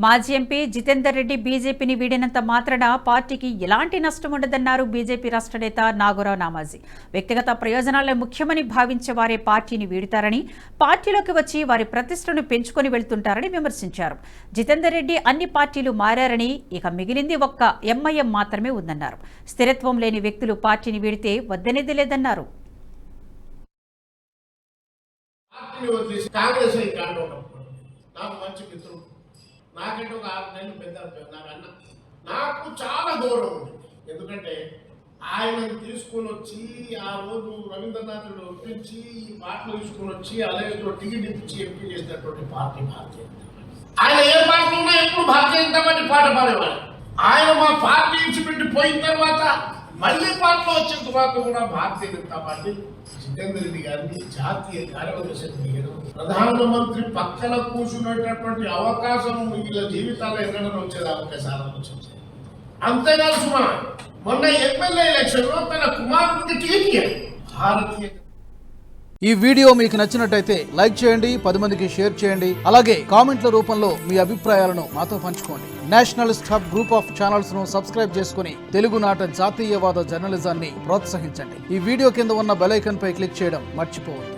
మాజీ ఎంపీ జితేందర్ రెడ్డి బీజేపీని వీడినంత మాత్రాన పార్టీకి ఎలాంటి నష్టం ఉండదన్నారు బీజేపీ రాష్ట్ర నేత నాగోరావు నామాజీ. వ్యక్తిగత ప్రయోజనాలే ముఖ్యమని భావించే వారే పార్టీని వీడుతారని, పార్టీలోకి వచ్చి వారి ప్రతిష్టను పెంచుకొని వెళ్తుంటారని విమర్శించారు. జితేందర్ రెడ్డి అన్ని పార్టీలు మారారని, ఇక మిగిలింది ఒక్క ఎంఐఎం మాత్రమే ఉందన్నారు. స్థిరత్వం లేని వ్యక్తులు పార్టీని వీడితే వద్దనేది లేదన్నారు. నాకంటే ఒక 6 నెలలు పెద్ద నాకు చాలా గౌరవం ఉంది. ఎందుకంటే ఆయన తీసుకొని వచ్చి ఆ రోజు రవీంద్రనాథుడు ఒప్పించి ఈ పాటలు తీసుకొని వచ్చి అలాగే టికెట్ ఇప్పించి ఎంపీ చేసినటువంటి పార్టీ భారతీయ జనతా పార్టీ. ఆయన ఏ పార్టీ ఉన్నా ఎప్పుడు భారతీయ జనతా పార్టీ పాట పాడేవాడు. ఆయన మా పార్టీ ఇచ్చిపెట్టి పోయిన తర్వాత మళ్ళీ పార్టీలో వచ్చిన తర్వాత కూడా భారతీయ జనతా పార్టీ జితేందర్ రెడ్డి గారిని జాతీయ కార్యదర్శి ప్రధానమంత్రి పక్కన కూర్చునేటటువంటి అవకాశం వీళ్ళ జీవితాల్లో ఎన్నడూ వచ్చేది అవకాశాలు వచ్చింది. అంతేకాదు సుమా, మొన్న ఎమ్మెల్యే ఎలక్షన్ లో తన కుమారుడికి టికెట్ భారతీయ. ఈ వీడియో మీకు నచ్చినట్టయితే లైక్ చేయండి, 10 మందికి షేర్ చేయండి. అలాగే కామెంట్ల రూపంలో మీ అభిప్రాయాలను మాతో పంచుకోండి. Nationalist hub group of channels ను సబ్స్క్రైబ్ చేసుకుని తెలుగునాట జాతీయవాద జర్నలిజాన్ని ప్రోత్సహించండి. ఈ వీడియో కింద ఉన్న బెల్ ఐకాన్ పై క్లిక్ చేయడం మర్చిపోవద్దు.